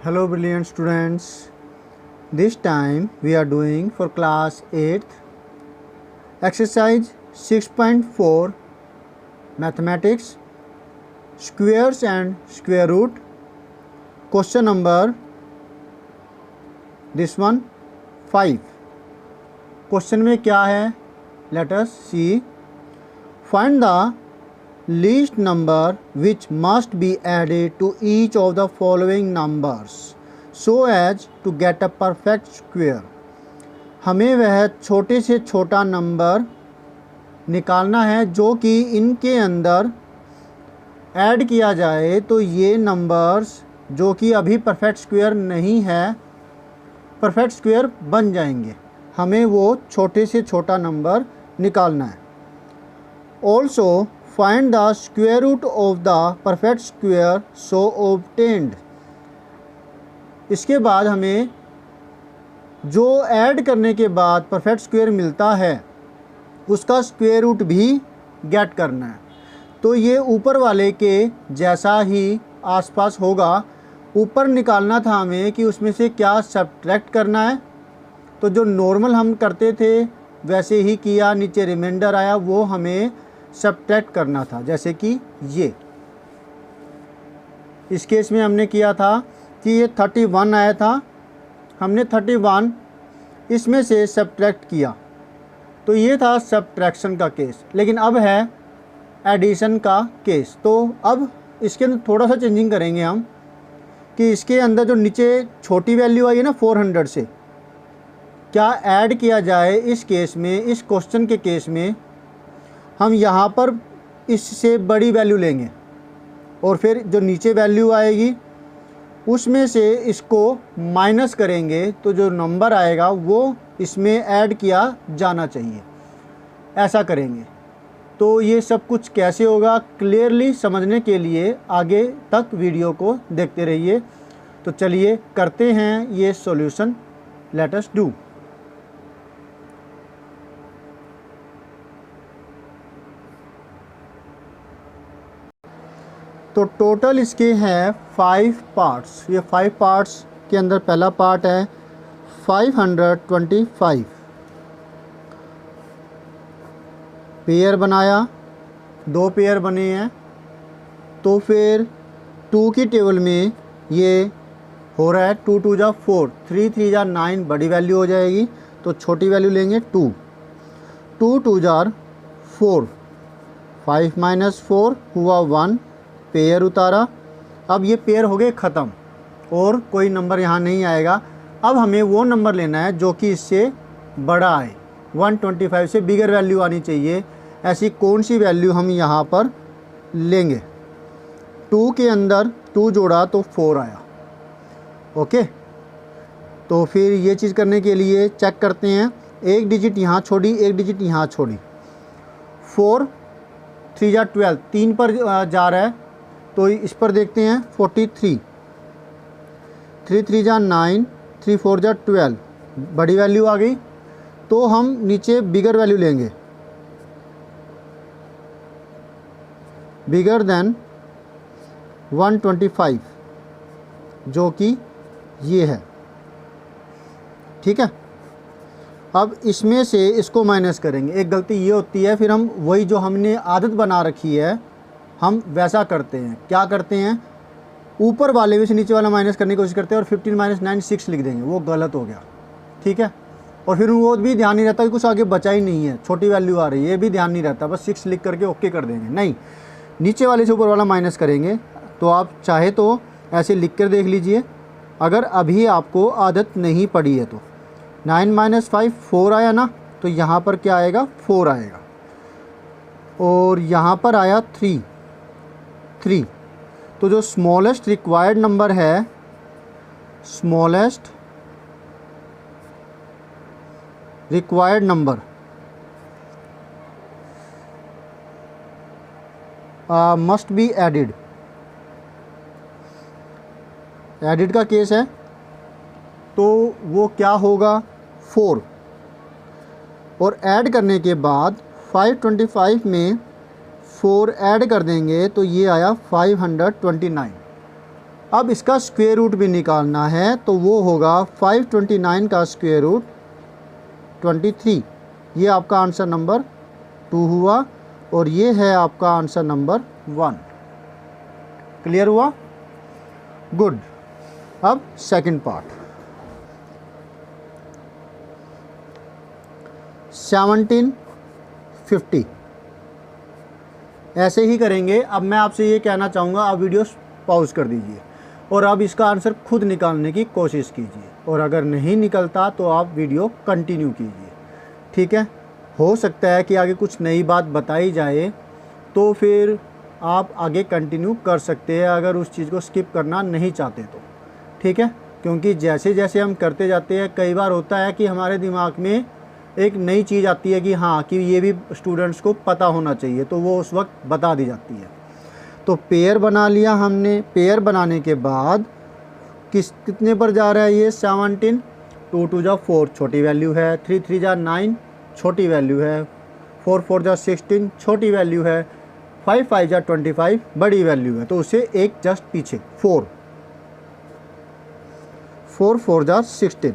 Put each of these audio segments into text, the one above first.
Hello brilliant students. This time we are doing for class 8th exercise 6.4 mathematics squares and square root. Question number this one 5. Question में क्या है? Let us see. Find the least number which must be added to each of the following numbers so as to get a perfect square. हमें वह छोटे से छोटा number निकालना है जो कि इनके अंदर ऐड किया जाए तो ये नंबर्स जो कि अभी परफेक्ट स्क्वायर नहीं है परफेक्ट स्क्वायर बन जाएंगे. हमें वो छोटे से छोटा नंबर निकालना है. Also find the square root of the perfect square so obtained. इसके बाद हमें जो ऐड करने के बाद परफेक्ट स्क्वायर मिलता है उसका स्क्वायर रूट भी गेट करना है. तो ये ऊपर वाले के जैसा ही आसपास होगा. ऊपर निकालना था हमें कि उसमें से क्या सब्ट्रैक्ट करना है. तो जो नॉर्मल हम करते थे वैसे ही किया. नीचे रिमाइंडर आया वो हमें सब्ट्रैक्ट करना था. जैसे कि ये इस केस में हमने किया था कि ये 31 आया था. हमने 31 इसमें से सब्ट्रैक्ट किया. तो ये था सब्ट्रैक्शन का केस. लेकिन अब है एडिशन का केस. तो अब इसके अंदर थोड़ा सा चेंजिंग करेंगे हम कि इसके अंदर जो नीचे छोटी वैल्यू आई है ना 400 से क्या ऐड किया जाए. इस केस में इस क्वेश्चन के केस में हम यहाँ पर इससे बड़ी वैल्यू लेंगे और फिर जो नीचे वैल्यू आएगी उसमें से इसको माइनस करेंगे तो जो नंबर आएगा वो इसमें ऐड किया जाना चाहिए. ऐसा करेंगे. तो ये सब कुछ कैसे होगा क्लियरली समझने के लिए आगे तक वीडियो को देखते रहिए. तो चलिए करते हैं ये सॉल्यूशन. Let us do. तो टोटल इसके हैं 5 पार्ट्स. ये 5 पार्ट्स के अंदर पहला पार्ट है 525. पेयर बनाया. 2 पेयर बने हैं. तो फिर 2 की टेबल में ये हो रहा है 2 2 जा 4 3 3 जा 9 बड़ी वैल्यू हो जाएगी. तो छोटी वैल्यू लेंगे 2 2 2 जार 4 5 माइनस 4 हुआ 1. पेयर उतारा. अब ये पेयर हो गए ख़त्म और कोई नंबर यहाँ नहीं आएगा. अब हमें वो नंबर लेना है जो कि इससे बड़ा आए. 125 से बिगर वैल्यू आनी चाहिए. ऐसी कौन सी वैल्यू हम यहाँ पर लेंगे. 2 के अंदर 2 जोड़ा तो 4 आया. ओके. तो फिर ये चीज़ करने के लिए चेक करते हैं. एक डिजिट यहाँ छोड़ी एक डिजिट यहाँ छोड़ी. 4 3 जा 12 3 पर जा रहा है. तो इस पर देखते हैं 43 3 3 जा 9 3 4 जा 12 बड़ी वैल्यू आ गई. तो हम नीचे बिगर वैल्यू लेंगे बिगर देन 125 जो कि ये है. ठीक है. अब इसमें से इसको माइनस करेंगे. एक गलती ये होती है फिर हम वही जो हमने आदत बना रखी है हम वैसा करते हैं. क्या करते हैं ऊपर वाले में से नीचे वाला माइनस करने की कोशिश करते हैं और 15 माइनस 9 6 लिख देंगे. वो गलत हो गया. ठीक है. और फिर वो भी ध्यान नहीं रहता कि कुछ आगे बचा ही नहीं है. छोटी वैल्यू आ रही है ये भी ध्यान नहीं रहता. बस 6 लिख करके ओके कर देंगे. नहीं नीचे वाले से ऊपर वाला माइनस करेंगे. तो आप चाहे तो ऐसे लिख कर देख लीजिए अगर अभी आपको आदत नहीं पड़ी है तो. 9 माइनस 5 4 आया ना. तो यहाँ पर क्या आएगा 4 आएगा. और यहाँ पर आया 3. तो जो स्मॉलेस्ट रिक्वायर्ड नंबर है smallest required number must be added. Added का केस है तो वो क्या होगा 4. और ऐड करने के बाद 525 में 4 ऐड कर देंगे तो ये आया 529. अब इसका स्क्वायर रूट भी निकालना है, तो वो होगा 529 का स्क्वायर रूट 23। ये आपका आंसर नंबर 2 हुआ और ये है आपका आंसर नंबर 1। क्लियर हुआ? गुड। अब सेकंड पार्ट, 1750 ऐसे ही करेंगे। अब मैं आपसे ये कहना चाहूँगा, आप वीडियो पॉज कर दीजिए और अब इसका आंसर खुद निकालने की कोशिश कीजिए, और अगर नहीं निकलता तो आप वीडियो कंटिन्यू कीजिए। ठीक है? हो सकता है कि आगे कुछ नई बात बताई जाए तो फिर आप आगे कंटिन्यू कर सकते हैं, अगर उस चीज़ को स्किप करना नहीं चाहते तो। ठीक है? क्योंकि जैसे जैसे हम करते जाते हैं, कई बार होता है कि हमारे दिमाग में एक नई चीज़ आती है कि हाँ, कि ये भी स्टूडेंट्स को पता होना चाहिए, तो वो उस वक्त बता दी जाती है। तो पेयर बना लिया हमने। पेयर बनाने के बाद कितने पर जा रहा है ये? 17। 2 2 जा 4 छोटी वैल्यू है, 3 3 जा 9 छोटी वैल्यू है, 4 4 जा 16 छोटी वैल्यू है, 5 5 जा 25 बड़ी वैल्यू है। तो उसे एक जस्ट पीछे 4 4 4 जा 16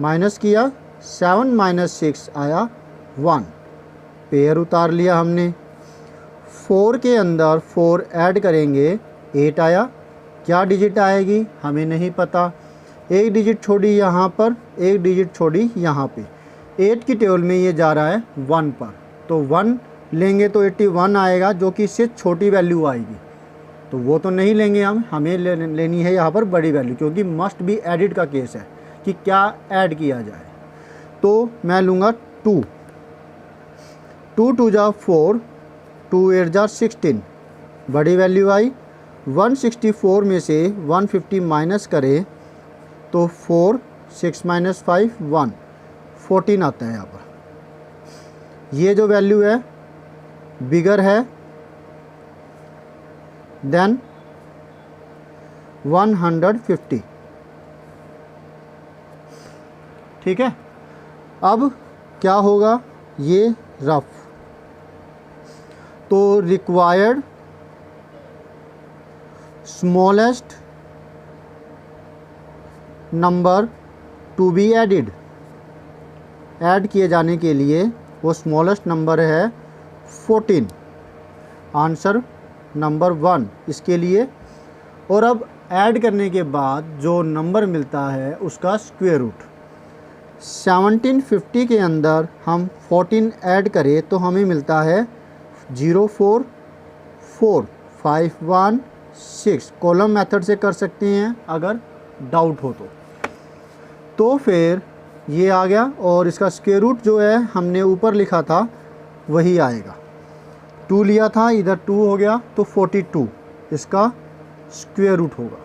माइनस किया, 7 माइनस 6 आया 1। पेयर उतार लिया हमने। 4 के अंदर 4 ऐड करेंगे, 8 आया। क्या डिजिट आएगी हमें नहीं पता। एक डिजिट छोड़ी यहाँ पर, एक डिजिट छोड़ी यहाँ पे। 8 की टेबल में ये जा रहा है 1 पर, तो 1 लेंगे तो 81 आएगा, जो कि इससे छोटी वैल्यू आएगी। तो वो तो नहीं लेंगे हमें लेनी है यहाँ पर बड़ी वैल्यू, क्योंकि मस्ट बी एडिड का केस है कि क्या ऐड किया जाए। तो मैं लूँगा 2 2 2 जा 4, 2 8 जा 16 बड़ी वैल्यू आई। 164 में से 150 माइनस करें तो 4 6 माइनस 5 1 14 आता है यहाँ पर। ये जो वैल्यू है बिगर है देन 150। ठीक है? अब क्या होगा, ये रफ, तो required smallest number to be added, add किए जाने के लिए वो स्मॉलेस्ट नंबर है 14, आंसर नंबर 1 इसके लिए। और अब ऐड करने के बाद जो नंबर मिलता है उसका स्क्वायर रूट। 1750 के अंदर हम 14 ऐड करें तो हमें मिलता है 0 4 4 5 1 6। कॉलम मेथड से कर सकते हैं अगर डाउट हो तो फिर ये आ गया, और इसका स्क्वायर रूट जो है हमने ऊपर लिखा था वही आएगा। 2 लिया था, इधर 2 हो गया तो 42 इसका स्क्वायर रूट होगा।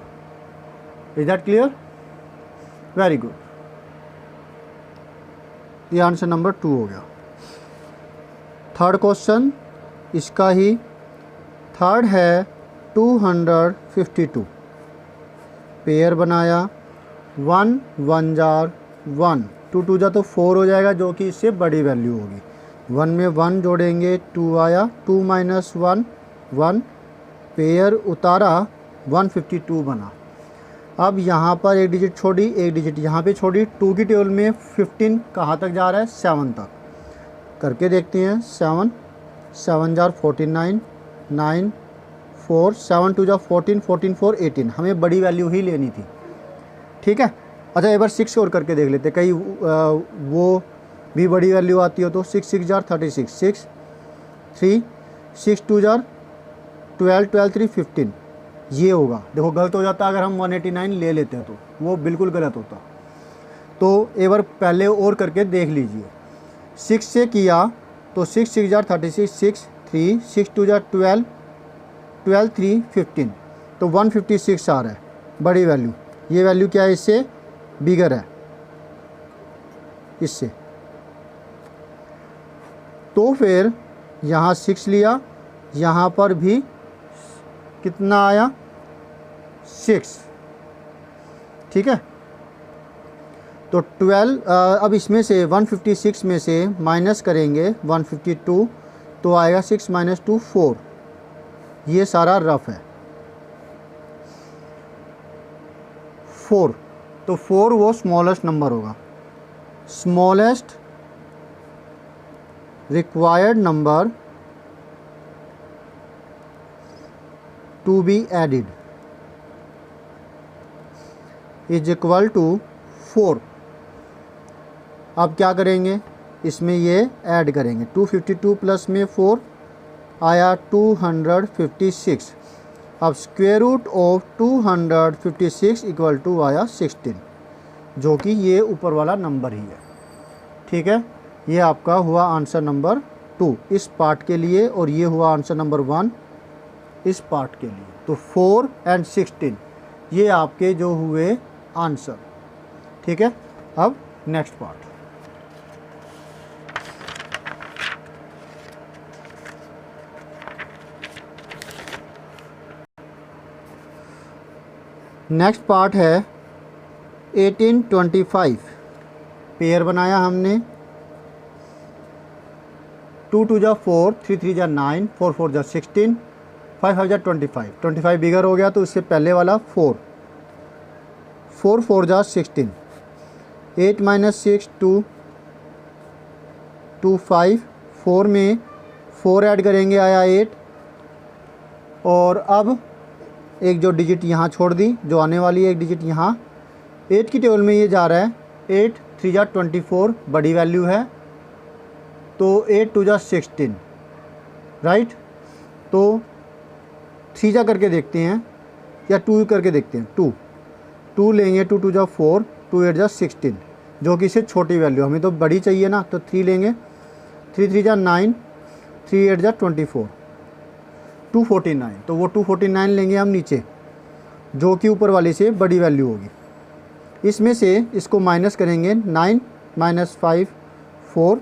Is that clear? Very good. ये आंसर नंबर 2 हो गया। थर्ड क्वेश्चन इसका ही, थर्ड है 252। पेयर बनाया, 1 1 जार 1, 2 2 जा तो 4 हो जाएगा, जो कि इससे बड़ी वैल्यू होगी। 1 में 1 जोड़ेंगे, 2 आया, 2 माइनस 1 1। पेयर उतारा, 152 बना। अब यहाँ पर एक डिजिट छोड़ी, एक डिजिट यहाँ पे छोड़ी। 2 की टेबल में 15 कहाँ तक जा रहा है? 7 तक। करके देखते हैं। 7 7 जार 49 9 4 7 2 जा 14 14 4 18। हमें बड़ी वैल्यू ही लेनी थी। ठीक है? अच्छा, एक बार 6 और करके देख लेते, कहीं वो भी बड़ी वैल्यू आती हो तो। 6 6 जार 36 6 3 6 2 जार 12 12 3 15। ये होगा। देखो गलत हो जाता अगर हम 189 ले लेते हैं, तो वो बिल्कुल गलत होता। तो एक बार पहले और करके देख लीजिए। 6 से किया तो 6 6 जार 36 6 3 6 2 जार 12 12 3 15। तो 156 आ रहा है बड़ी वैल्यू। ये वैल्यू क्या है? इससे बिगर है, इससे। तो फिर यहाँ 6 लिया, यहाँ पर भी कितना आया? 6। ठीक है? तो 12 अब इसमें से 156 में से माइनस करेंगे 152, तो आएगा 6 माइनस 2 4। ये सारा रफ है। 4, तो 4 वो स्मॉलेस्ट नंबर होगा। Smallest required number to be added is equal to 4। अब क्या करेंगे, इसमें ये ऐड करेंगे। 252 प्लस में 4 आया 256। अब square root of 256 equal to आया 16, जो कि ये ऊपर वाला नंबर ही है। ठीक है, ये आपका हुआ आंसर नंबर 2 इस पार्ट के लिए, और ये हुआ आंसर नंबर 1 इस पार्ट के लिए। तो 4 और 16 ये आपके जो हुए आंसर। ठीक है, अब नेक्स्ट पार्ट। नेक्स्ट पार्ट है 1825। पेयर बनाया हमने। 2 2 जा 4, 3 3 जा 9, 4 4 जा 16, 5 5 जा 25। 25 बिगर हो गया तो उससे पहले वाला 4, 4 4 जा 16, 8 माइनस 6 2, 2 5, 4 में 4 ऐड करेंगे आया 8, और अब एक जो डिजिट यहाँ छोड़ दी, जो आने वाली है एक डिजिट यहाँ 8 की टेबल में ये जा रहा है। 8 3 जा 24 बड़ी वैल्यू है, तो 8 2 जा 16, राइट। तो 3 जा करके देखते हैं या 2 करके देखते हैं। 2 लेंगे, 2 2 जा 4, 2 8 जा 16, जो कि इससे छोटी वैल्यू, हमें तो बड़ी चाहिए ना, तो 3 लेंगे। 3 3 जा 9, 3 8 जा 24, 249। तो वो 249 लेंगे हम नीचे, जो कि ऊपर वाले से बड़ी वैल्यू होगी। इसमें से इसको माइनस करेंगे। 9 माइनस 5 4,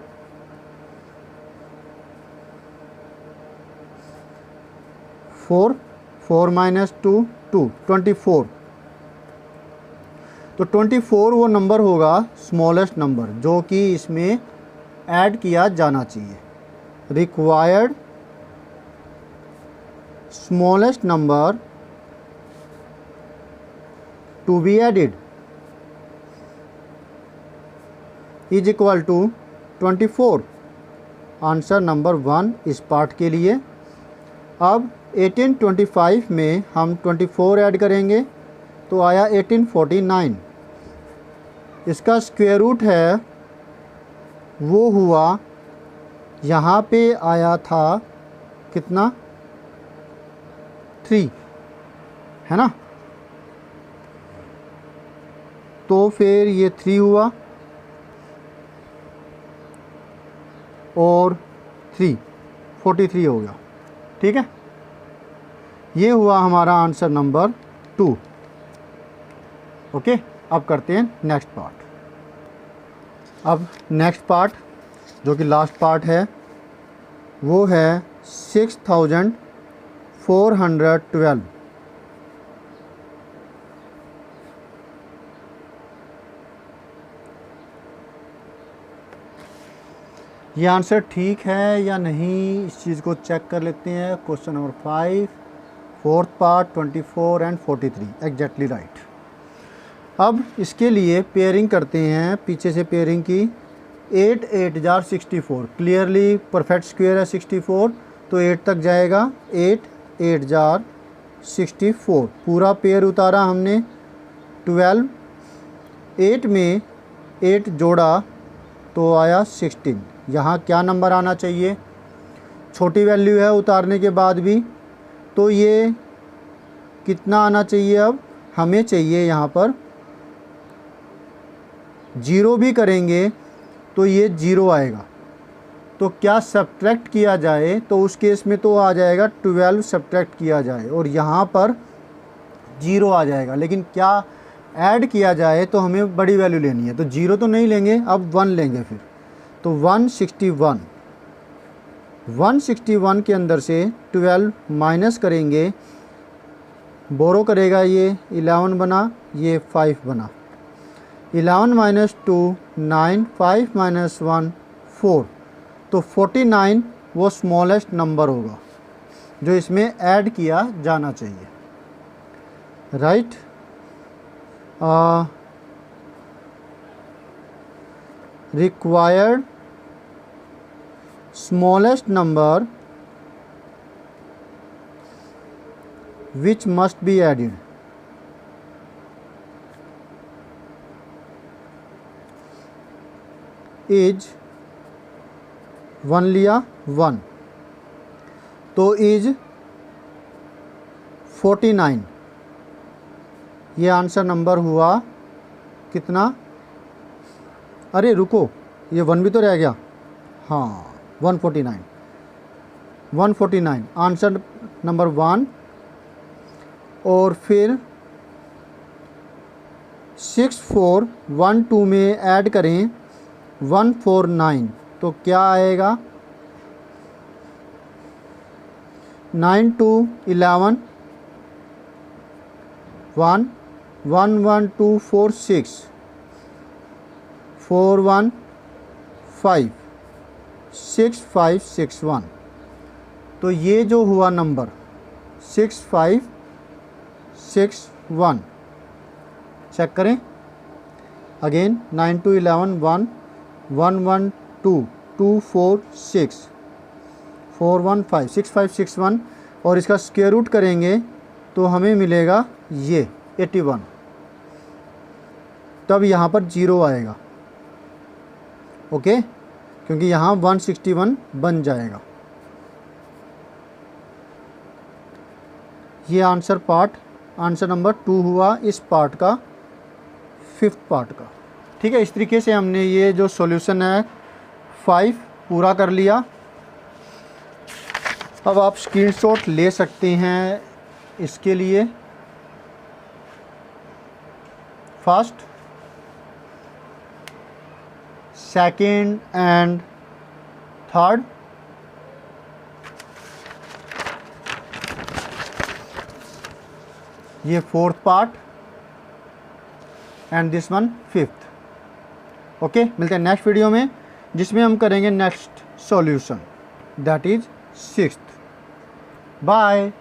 4 4 माइनस 2 2, 24। तो 24 वो नंबर होगा स्मॉलेस्ट नंबर, जो कि इसमें ऐड किया जाना चाहिए। Required smallest number to be added is equal to 24। Answer number 1 इस पार्ट के लिए। अब 1825 में हम 24 ऐड करेंगे तो आया 1849। इसका स्क्वायर रूट है, वो हुआ यहाँ पे आया था कितना, 3 है ना। तो फिर ये 3 हुआ और 3 43 हो गया। ठीक है, ये हुआ हमारा आंसर नंबर 2। ओके, अब करते हैं नेक्स्ट पार्ट। अब नेक्स्ट पार्ट जो कि लास्ट पार्ट है, वो है 6412। ये आंसर ठीक है या नहीं, इस चीज़ को चेक कर लेते हैं। Question number 5, fourth part, 24 and 43 exactly right. अब इसके लिए पेयरिंग करते हैं, पीछे से पेयरिंग की। 8 8 जार 64, क्लियरली परफेक्ट स्क्वायर है 64, तो 8 तक जाएगा। 8 8 जार 64 पूरा पेयर उतारा हमने। 12, 8 में 8 जोड़ा तो आया 16। यहाँ क्या नंबर आना चाहिए, छोटी वैल्यू है उतारने के बाद भी, तो ये कितना आना चाहिए। अब हमें चाहिए यहाँ पर 0 भी करेंगे तो ये 0 आएगा। तो क्या सब्ट्रैक्ट किया जाए, तो उस केस में तो आ जाएगा 12 सब्ट्रैक्ट किया जाए और यहाँ पर 0 आ जाएगा। लेकिन क्या ऐड किया जाए, तो हमें बड़ी वैल्यू लेनी है, तो 0 तो नहीं लेंगे, अब 1 लेंगे फिर। तो 161, 161 के अंदर से 12 माइनस करेंगे, बोरो करेगा, ये 11 बना, ये 5 बना। 11 माइनस 2 9, 5 माइनस 1 4, तो 49 वो स्मॉलेस्ट नंबर होगा जो इसमें ऐड किया जाना चाहिए, right. required smallest number which must be added. Is 1 लिया 1, तो इज 49, ये आंसर नंबर हुआ कितना? अरे रुको, ये 1 भी तो रह गया। हाँ 149 आंसर नंबर 1। और फिर 6412 में ऐड करें 149, तो क्या आएगा? 9 2 11 1 1 1 2 4 6 4 1 5 6 5 6 1। तो ये जो हुआ नंबर 6 5 6 1, चेक करें अगेन। 9 2 11 1 1 1 2 2 4 6 4 1 5 6 5 6 1, और इसका स्क्वायर रूट करेंगे तो हमें मिलेगा ये 81, तब यहाँ पर 0 आएगा। ओके, क्योंकि यहाँ 161 बन जाएगा। ये आंसर नंबर 2 हुआ इस पार्ट का, 5th पार्ट का। ठीक है, इस तरीके से हमने ये जो सॉल्यूशन है 5 पूरा कर लिया। अब आप स्क्रीनशॉट ले सकते हैं इसके लिए। फर्स्ट, सेकंड एंड थर्ड, ये 4th part and this one 5th। Okay, मिलते हैं नेक्स्ट वीडियो में जिसमें हम करेंगे next solution, that is 6th। Bye.